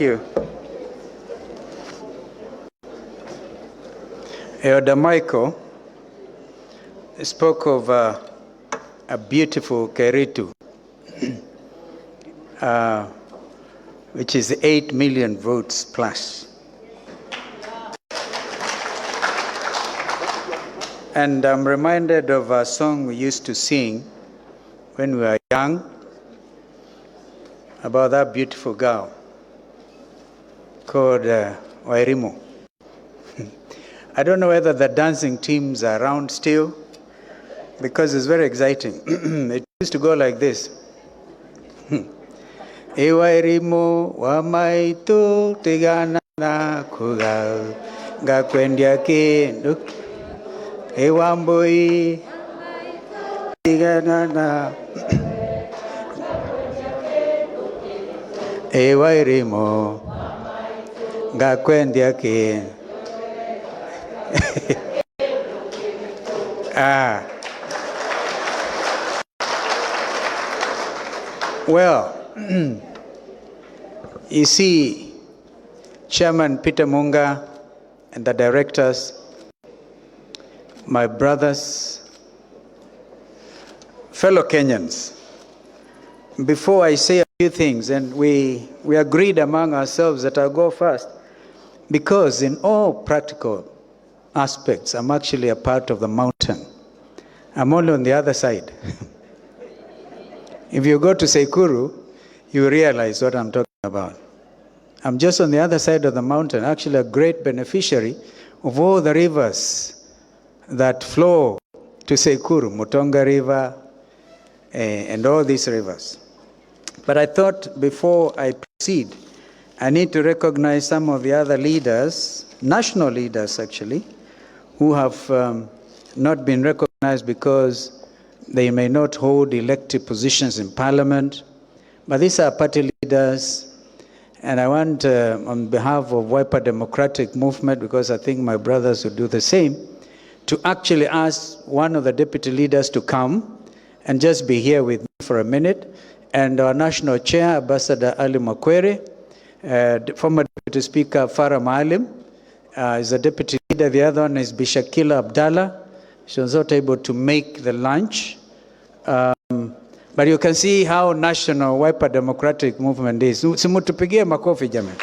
you. Elder Michael spoke of a beautiful Keritu, which is 8 million votes plus. And I'm reminded of a song we used to sing when we were young about that beautiful girl called Wairimu. I don't know whether the dancing teams are around still, because it's very exciting. It used to go like this. Ewairimu wa maitu tigana na kugal gakwendia kindu ewamboi tigana na Ewairimu gakwendia kindu. Well, you see, Chairman Peter Munga and the directors, my brothers, fellow Kenyans, before I say a few things, and we agreed among ourselves that I'll go first, because in all practical aspects, I'm actually a part of the mountain. I'm only on the other side. If you go to Sekuru, you realize what I'm talking about. I'm just on the other side of the mountain, actually a great beneficiary of all the rivers that flow to Sekuru, Mutonga River, and all these rivers. But I thought before I proceed, I need to recognize some of the other leaders, national leaders actually, who have not been recognized because they may not hold elected positions in parliament. But these are party leaders, and I want, on behalf of Wiper Democratic Movement, because I think my brothers will do the same, to actually ask one of the deputy leaders to come and just be here with me for a minute. And our national chair, Ambassador Ali Makwere, former Deputy Speaker Farah Maalim, is a deputy leader. The other one is Bishakila Abdallah. She was not able to make the lunch. But you can see how national Wiper Democratic Movement is. Simutupigie makofi jamani.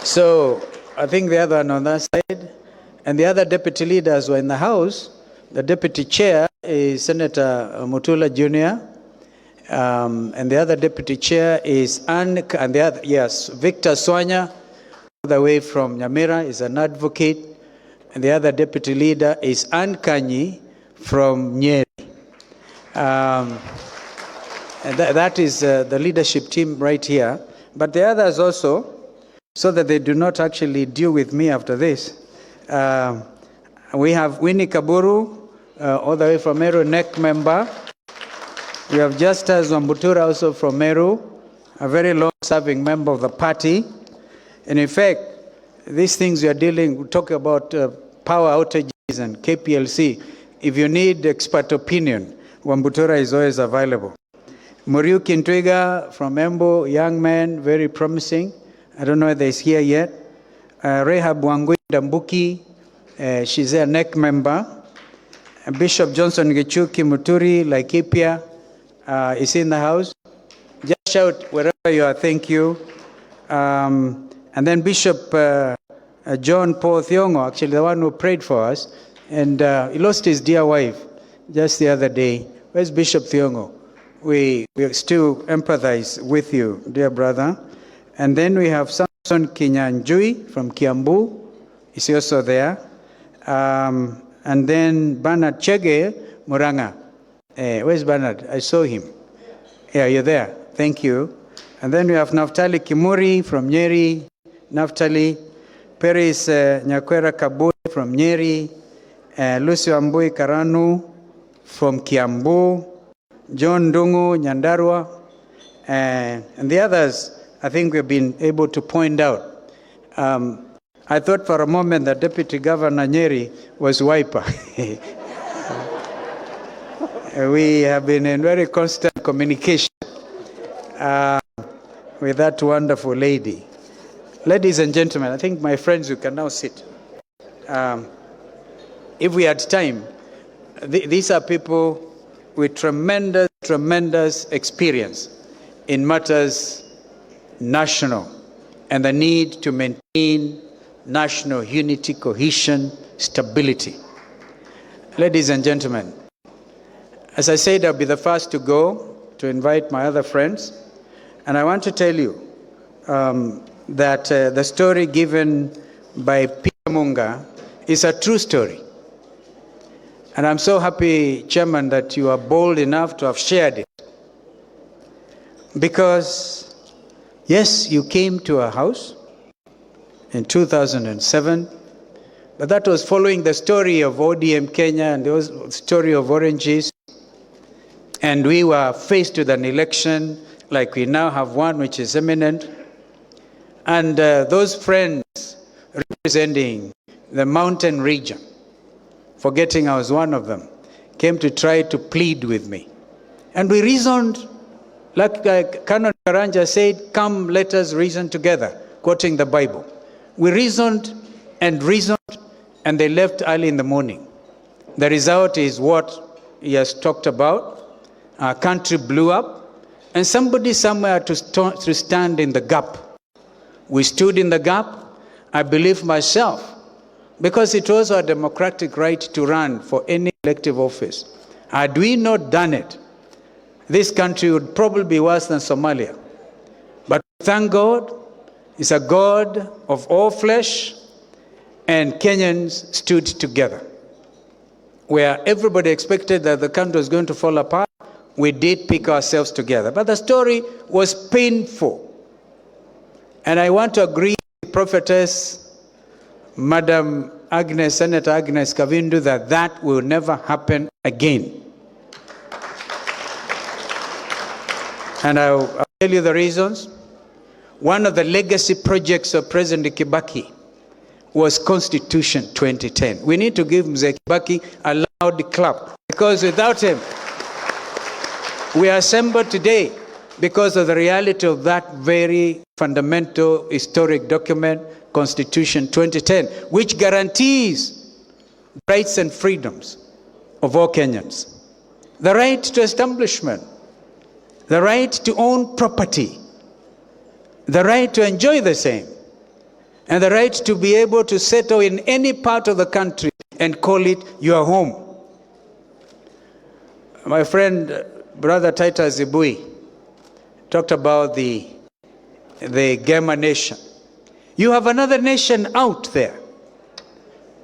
So I think the other one on that side, and the other deputy leaders were in the House. The deputy chair is Senator Mutula Jr., and the other deputy chair is Victor Swanya, all the way from Nyamira, is an advocate, and the other deputy leader is Ann Kanyi from Nyeri. And that is the leadership team right here. But the others also, so that they do not actually deal with me after this. We have Winnie Kaburu, all the way from Meru, NEC member. We have Justus Wambutura, also from Meru, a very long-serving member of the party. And in fact, these things we are dealing, we talk about power outages and KPLC. If you need expert opinion, Wambutura is always available. Muriuki Ntwiga from Embu, young man, very promising. I don't know whether he's here yet. Rehab Wangui Dambuki, she's a NEC member. Bishop Johnson Gichuki Muturi, Laikipia, is in the house. Just shout wherever you are, thank you. And then Bishop John Paul Thiongo, actually the one who prayed for us, and he lost his dear wife just the other day. Where's Bishop Thiongo? We still empathize with you, dear brother. And then we have Samson Kinyanjui from Kiambu. Is also there. And then Bernard Chege Muranga. Where's Bernard? I saw him. Yeah, you're there. Thank you. And then we have Naftali Kimuri from Nyeri. Naftali. Peris Nyakwera Kabui from Nyeri. Lucio Ambui Karanu from Kiambu. John Dungu Nyandarua. And the others, I think we've been able to point out. I thought for a moment that Deputy Governor Nyeri was Wiper. We have been in very constant communication. with that wonderful lady. Ladies and gentlemen, I think my friends, you can now sit. If we had time, these are people with tremendous, tremendous experience in matters national and the need to maintain national unity, cohesion, stability. Ladies and gentlemen, as I said, I'll be the first to go to invite my other friends. And I want to tell you that the story given by Peter Munga is a true story. And I'm so happy, Chairman, that you are bold enough to have shared it. Because, yes, you came to our house in 2007, but that was following the story of ODM Kenya and the story of oranges. And we were faced with an election like we now have one, which is imminent. And those friends representing the mountain region, forgetting I was one of them, came to try to plead with me. And we reasoned, like Canon Karanja said, come, let us reason together, quoting the Bible. We reasoned, and they left early in the morning. The result is what he has talked about. Our country blew up, and somebody somewhere to stand in the gap. We stood in the gap. I believe myself, because it was our democratic right to run for any elective office. Had we not done it, this country would probably be worse than Somalia. But thank God, He's a God of all flesh, and Kenyans stood together. Where everybody expected that the country was going to fall apart, we did pick ourselves together. But the story was painful. And I want to agree with Prophetess Madam Agnes, Senator Agnes Kavindu, that will never happen again. And I'll tell you the reasons. One of the legacy projects of President Kibaki was Constitution 2010. We need to give Mzee Kibaki a loud clap, because without him, we are assembled today because of the reality of that very fundamental historic document, Constitution 2010, which guarantees rights and freedoms of all Kenyans. The right to establishment, the right to own property, the right to enjoy the same, and the right to be able to settle in any part of the country and call it your home. My friend, Brother Titus Zibui, talked about the Gema nation. You have another nation out there.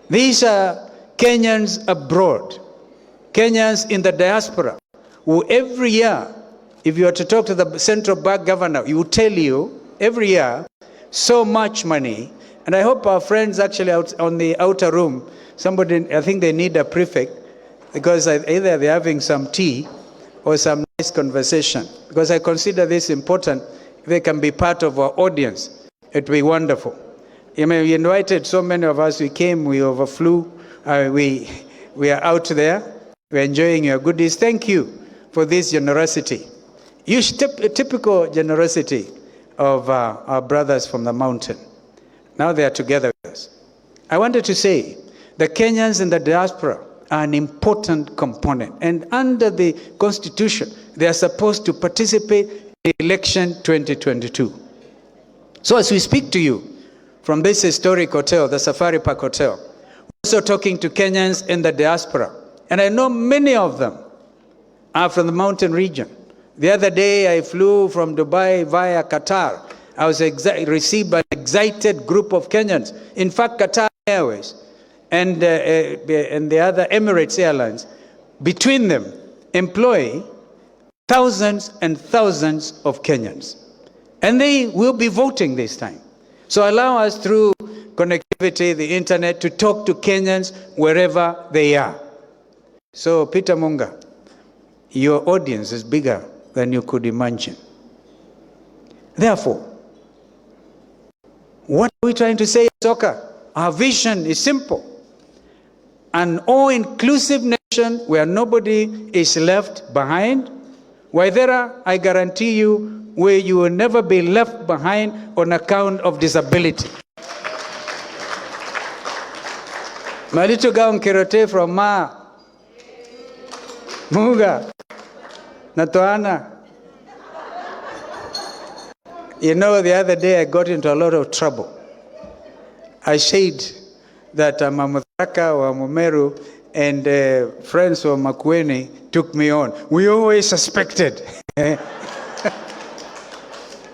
These are Kenyans abroad, Kenyans in the diaspora, who every year, if you were to talk to the central bank governor, he will tell you every year so much money. And I hope our friends actually out on the outer room, somebody, I think they need a prefect, because either they're having some tea or some nice conversation, because I consider this important. If they can be part of our audience, it would be wonderful. You know, we invited so many of us, we came, we overflew, we are out there, we're enjoying your goodies. Thank you for this generosity. Typical generosity of our brothers from the mountain. Now they are together with us. I wanted to say, the Kenyans in the diaspora are an important component. And under the Constitution, they are supposed to participate in election 2022. So as we speak to you from this historic hotel, the Safari Park Hotel, we're also talking to Kenyans in the diaspora. And I know many of them are from the mountain region. The other day, I flew from Dubai via Qatar. I was received by an excited group of Kenyans. In fact, Qatar Airways and the other Emirates Airlines, between them, employ thousands and thousands of Kenyans. And they will be voting this time. So allow us, through connectivity, the internet, to talk to Kenyans wherever they are. So, Peter Munga, your audience is bigger than you could imagine. Therefore, what are we trying to say, Musyoka? Our vision is simple. An all-inclusive nation where nobody is left behind. Waithera, I guarantee you, where you will never be left behind on account of disability. My little girl Kirote from Muga, Natoana. You know, the other day I got into a lot of trouble. I said that I'm a Mutharaka or a Mumeru, and friends of Makueni took me on. We always suspected.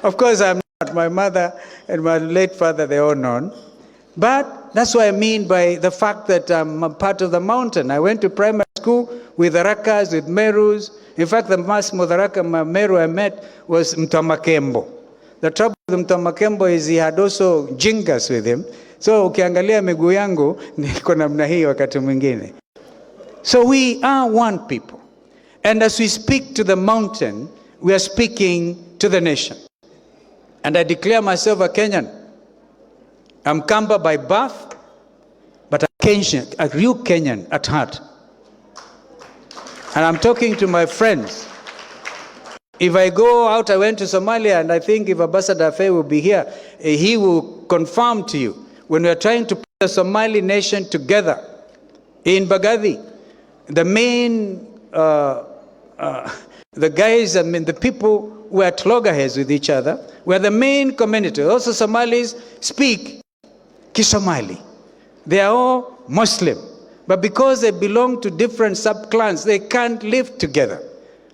Of course, I'm not. My mother and my late father, they're all known. But that's what I mean by the fact that I'm a part of the mountain. I went to primary school with Arakas, with Merus. In fact, the first Mutharaka Meru I met was Mtamakembo. The trouble with Mtamakembo is he had also jingas with him. So ukiangalia miguu yangu niko namna hii wakati mwingine. So we are one people. And as we speak to the mountain, we are speaking to the nation. And I declare myself a Kenyan. I'm Kamba by birth, but a Kenyan, a real Kenyan at heart. And I'm talking to my friends. If I go out, I went to Somalia, and I think if Ambassador Faye will be here, he will confirm to you. When we are trying to put the Somali nation together in Baghdadi, the main, the guys, I mean, the people were at loggerheads with each other, were the main community. Also, Somalis speak Kisomali. They are all Muslim. But because they belong to different sub-clans, they can't live together.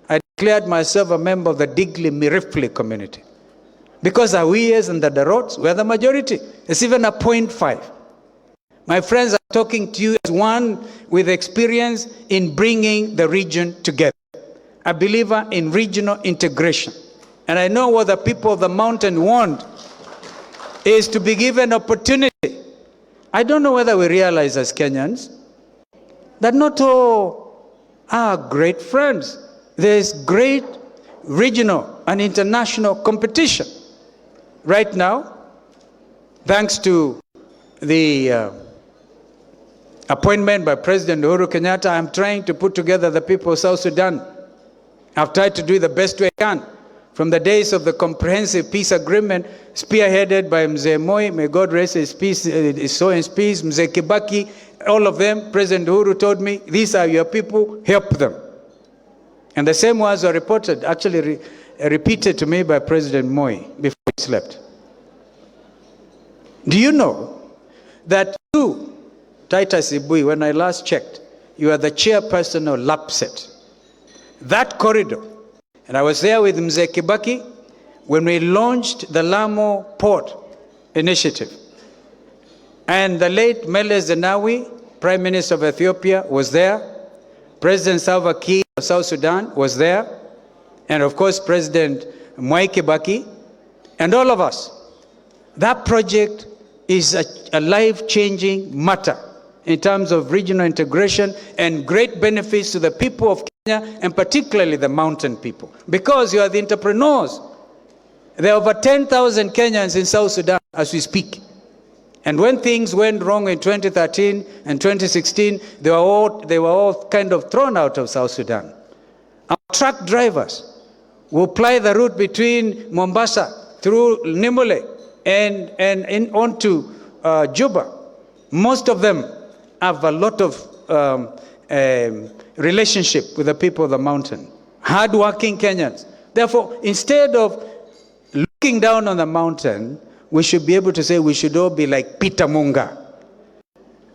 I declared myself a member of the Digli Mirifli community. Because Awiyas and the Darots were the majority. It's even a 0.5. My friends are talking to you as one with experience in bringing the region together. A believer in regional integration. And I know what the people of the mountain want is to be given opportunity. I don't know whether we realize as Kenyans that not all are great friends. There's great regional and international competition. Right now, thanks to the appointment by President Uhuru Kenyatta, I'm trying to put together the people of South Sudan. I've tried to do the best way I can. From the days of the comprehensive peace agreement, spearheaded by Mzee Moi, may God rest his peace, his soul in peace, Mzee Kibaki, all of them, President Uhuru told me, these are your people, help them. And the same words were reported, actually repeated to me by President Moi before he slept. Do you know that you, Titus Ibui, when I last checked, you are the chairperson of LAPSET. That corridor, and I was there with Mzee Kibaki when we launched the Lamu Port Initiative. And the late Meles Zenawi, Prime Minister of Ethiopia, was there. President Salva Kiir of South Sudan was there. And of course, President Mwai Kibaki, and all of us. That project is a life-changing matter in terms of regional integration and great benefits to the people of Kenya, and particularly the mountain people. Because you are the entrepreneurs. There are over 10,000 Kenyans in South Sudan as we speak. And when things went wrong in 2013 and 2016, they were all kind of thrown out of South Sudan. Our truck drivers will ply the route between Mombasa through Nimule and onto Juba. Most of them have a lot of relationship with the people of the mountain. Hard-working Kenyans. Therefore, instead of looking down on the mountain, we should be able to say we should all be like Peter Munga.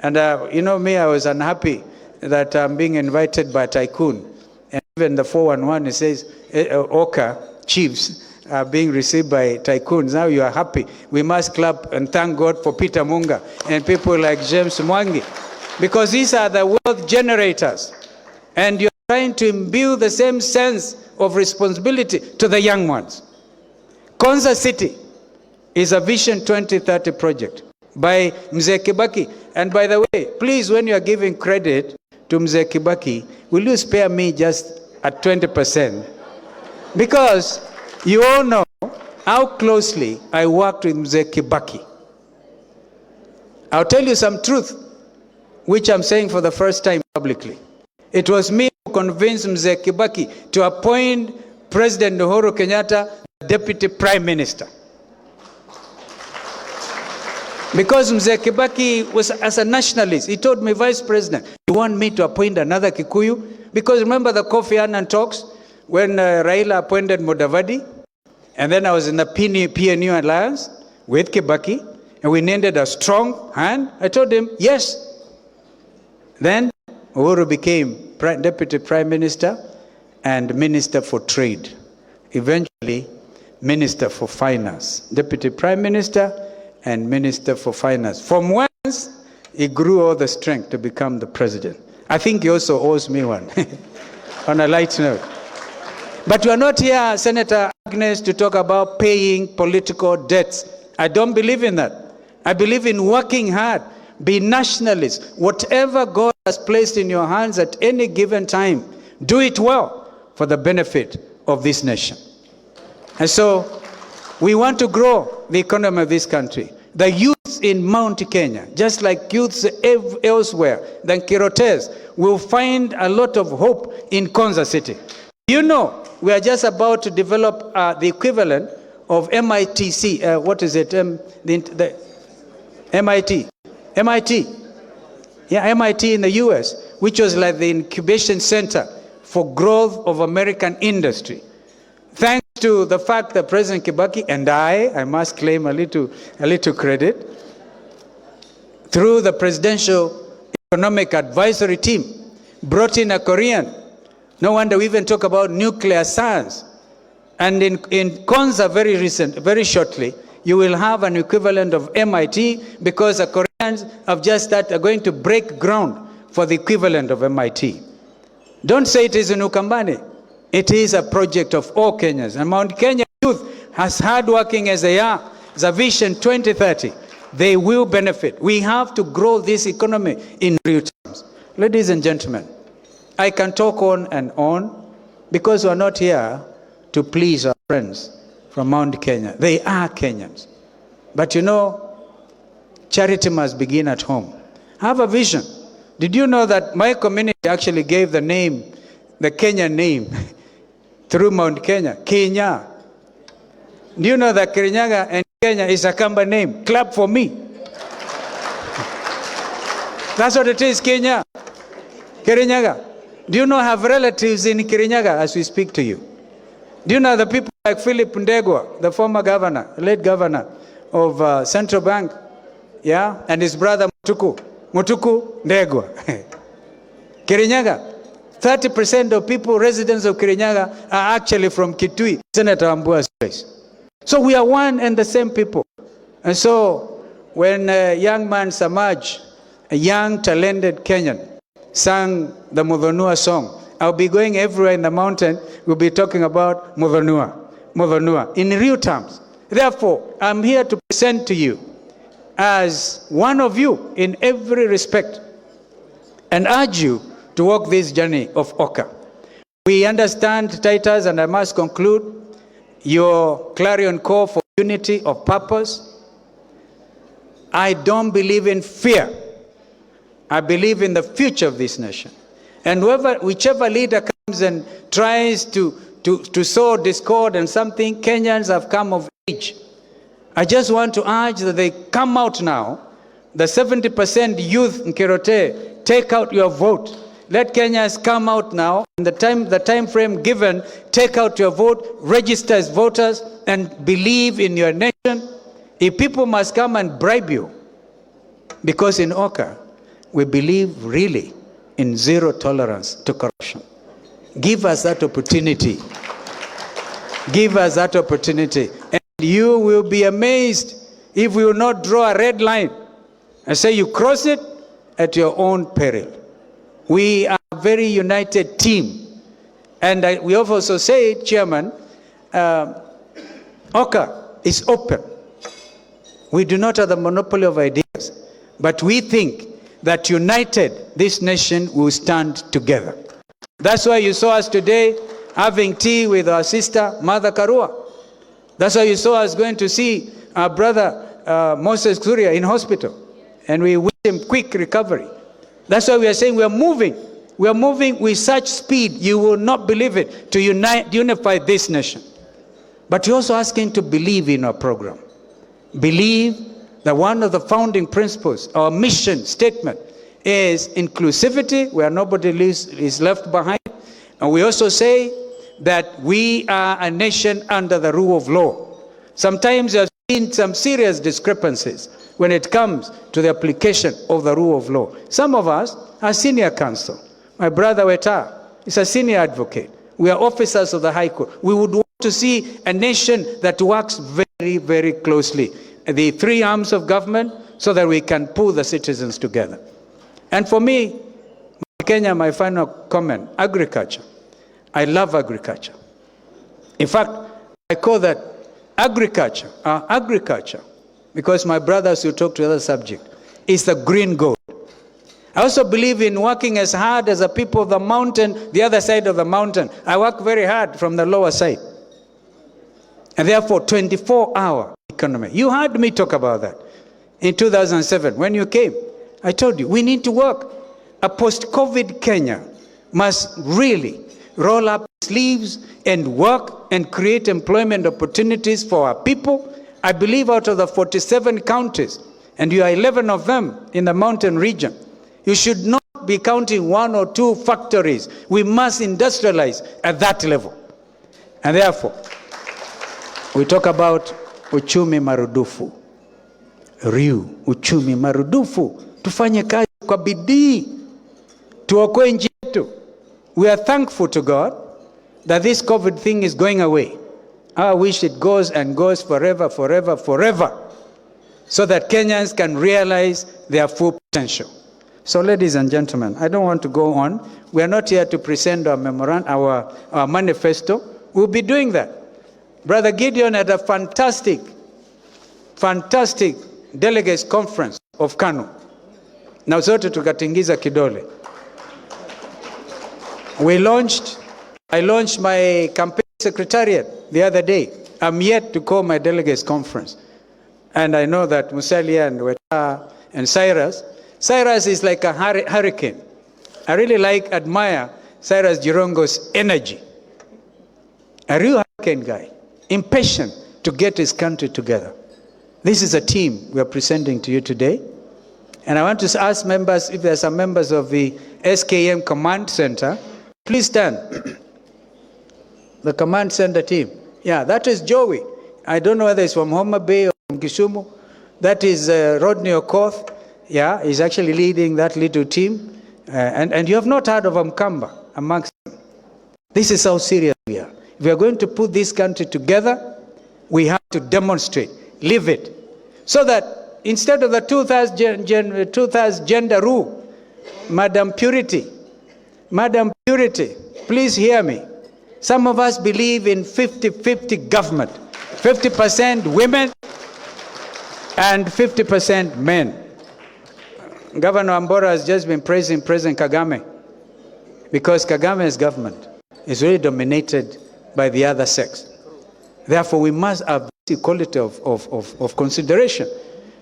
And you know me, I was unhappy that I'm being invited by Tycoon. And even the 411, it says, Oka, chiefs, are being received by tycoons. Now you are happy. We must clap and thank God for Peter Munga and people like James Mwangi. Because these are the wealth generators. And you're trying to imbue the same sense of responsibility to the young ones. Konza City is a Vision 2030 project by Mzee Kibaki. And by the way, please, when you are giving credit to Mzee Kibaki, will you spare me just at 20%? Because you all know how closely I worked with Mzee Kibaki. I'll tell you some truth, which I'm saying for the first time publicly. It was me who convinced Mzee Kibaki to appoint President Uhuru Kenyatta deputy prime minister. Because Mzee Kibaki was as a nationalist, he told me, Vice President, you want me to appoint another Kikuyu? Because remember the Kofi Annan talks when Raila appointed Mudavadi, and then I was in the PNU alliance with Kibaki, and we needed a strong hand. I told him, yes. Then Uhuru became deputy prime minister and minister for trade. Eventually, minister for finance, deputy prime minister and minister for finance. From whence he grew all the strength to become the president. I think he also owes me one, on a light note. But we are not here, Senator Agnes, to talk about paying political debts. I don't believe in that. I believe in working hard, be nationalist. Whatever God has placed in your hands at any given time, do it well for the benefit of this nation. And so, we want to grow the economy of this country. The youths in Mount Kenya, just like youths elsewhere, the Kirotes, will find a lot of hope in Konza City. You know, we are just about to develop the equivalent of MITC. What is it? The MIT. Yeah, MIT in the US, which was like the incubation center for growth of American industry. Thanks to the fact that President Kibaki and I must claim a little credit, through the Presidential Economic Advisory Team, brought in a Korean. No wonder we even talk about nuclear science. And in Konza very shortly, you will have an equivalent of MIT, because the Koreans have just started going to break ground for the equivalent of MIT. Don't say it is in Ukambani. It is a project of all Kenyans. And Mount Kenya youth, as hardworking as they are, the Vision 2030, they will benefit. We have to grow this economy in real terms. Ladies and gentlemen, I can talk on and on, because we're not here to please our friends from Mount Kenya. They are Kenyans. But you know, charity must begin at home. I have a vision. Did you know that my community actually gave the name, the Kenyan name, through Mount Kenya, Kenya? Do you know that Kirinyaga and Kenya is a Kamba name? Clap for me. That's what it is, Kenya. Kirinyaga. Do you know I have relatives in Kirinyaga as we speak to you? Do you know the people like Philip Ndegwa, the former governor, late governor of Central Bank, yeah, and his brother Mutuku Ndegwa. Kirinyaga. 30% of people, residents of Kirinyaga, are actually from Kitui, Senator Ambua's place. So we are one and the same people. And so when young man Samaj, a young talented Kenyan, sang the Mudhonua song, I'll be going everywhere in the mountain, we'll be talking about Mudhonua, in real terms. Therefore, I'm here to present to you as one of you in every respect, and urge you to walk this journey of Oka. We understand, Titus, and I must conclude, your clarion call for unity of purpose. I don't believe in fear. I believe in the future of this nation. And whichever leader comes and tries to sow discord and something, Kenyans have come of age. I just want to urge that they come out now. The 70% youth in Kirote, take out your vote. Let Kenyans come out now. In the time frame given, take out your vote, register as voters, and believe in your nation. If people must come and bribe you, because in Oka, we believe really in zero tolerance to corruption. Give us that opportunity. Give us that opportunity. And you will be amazed if we will not draw a red line and say you cross it at your own peril. We are a very united team. And we also say, Chairman, Oka is open. We do not have the monopoly of ideas, but we think that united, this nation will stand together. That's why you saw us today having tea with our sister, Mother Karua. That's why you saw us going to see our brother, Moses Kuria, in hospital. And we wish him quick recovery. That's why we are saying we are moving. We are moving with such speed, you will not believe it, to unify this nation. But you're also asking to believe in our program. Believe that one of the founding principles, our mission statement, is inclusivity, where nobody is left behind. And we also say that we are a nation under the rule of law. Sometimes there have been some serious discrepancies when it comes to the application of the rule of law. Some of us are senior counsel. My brother Weta is a senior advocate. We are officers of the High Court. We would want to see a nation that works very, very closely, the three arms of government, so that we can pull the citizens together. And for me, Kenya, my final comment, agriculture. I love agriculture. In fact, I call that agriculture, because my brothers who talk to the other subject, is the green gold. I also believe in working as hard as the people of the mountain, the other side of the mountain. I work very hard from the lower side. And therefore, 24-hour economy. You heard me talk about that in 2007 when you came. I told you, we need to work. A post-COVID Kenya must really roll up sleeves and work and create employment opportunities for our people. I believe out of the 47 counties, and you are 11 of them in the mountain region, you should not be counting 1 or 2 factories. We must industrialize at that level. And therefore, we talk about uchumi marudufu. Uchumi marudufu. Tufanye kazi kwa bidii. Tuokoe nchi yetu. We are thankful to God that this COVID thing is going away. I wish it goes and goes forever, forever, forever, so that Kenyans can realize their full potential. So, ladies and gentlemen, I don't want to go on. We are not here to present our memorandum, our manifesto. We'll be doing that. Brother Gideon had a fantastic delegates conference of KANU. Na zote tukatingiza kidole. I launched my campaign secretariat the other day. I'm yet to call my delegates conference. And I know that Musalia and Weta and Cyrus is like a hurricane. I really admire Cyrus Jirongo's energy. A real hurricane guy, impatient to get his country together. This is a team we are presenting to you today. And I want to ask members, if there are some members of the SKM Command Center, please stand. The Command Center team. Yeah, that is Joey. I don't know whether it's from Homa Bay or from Kisumu. That is Rodney Okoth. Yeah, he's actually leading that little team. And you have not heard of Mkamba amongst them. This is how serious we are. If we are going to put this country together, we have to demonstrate, live it. So that instead of the 2,000 gender rule, Madam Purity, please hear me. Some of us believe in 50-50 government. 50% women and 50% men. Governor Ambora has just been praising President Kagame because Kagame's government is really dominated by the other sex. Therefore, we must have equality of consideration.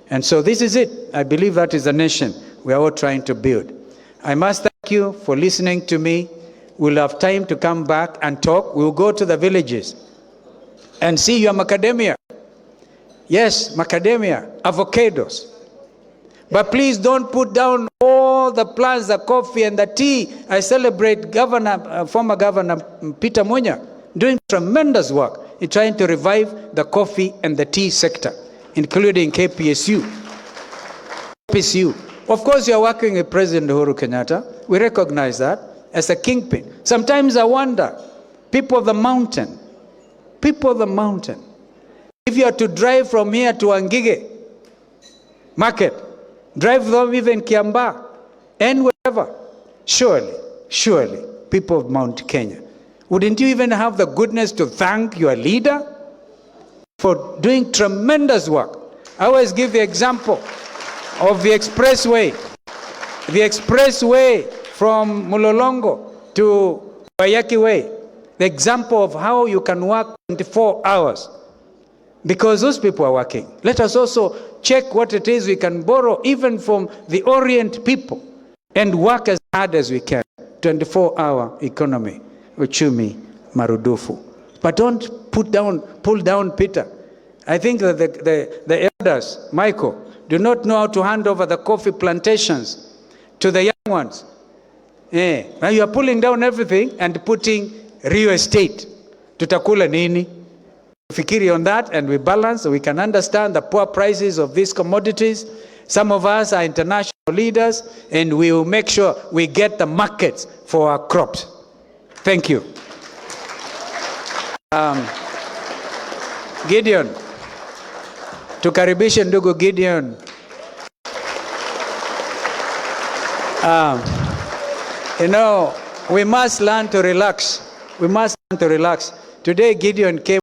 And so this is it. I believe that is the nation we are all trying to build. I must thank you for listening to me. We'll have time to come back and talk. We'll go to the villages and see your macadamia. Yes, macadamia, avocados. But please don't put down all the plants, the coffee and the tea. I celebrate former Governor Peter Munya doing tremendous work in trying to revive the coffee and the tea sector, including KPSU. Of course, you are working with President Uhuru Kenyatta. We recognize that as a kingpin. Sometimes I wonder, people of the mountain, if you are to drive from here to Angige Market, drive them even Kiambaa and wherever, surely, people of Mount Kenya, wouldn't you even have the goodness to thank your leader for doing tremendous work? I always give the example of the expressway from Mulolongo to Wayaki Way, the example of how you can work 24 hours because those people are working. Let us also check what it is we can borrow even from the Orient people and work as hard as we can. 24-hour economy, uchumi marudufu. But don't pull down Peter. I think that the elders, Michael, do not know how to hand over the coffee plantations to the young ones. Now you are pulling down everything and putting real estate. Tutakula nini? Fikiri on that and we balance so we can understand the poor prices of these commodities. Some of us are international leaders and we will make sure we get the markets for our crops. Thank you. Gideon. Tukaribishe ndugu Gideon. You know, we must learn to relax. We must learn to relax. Today Gideon came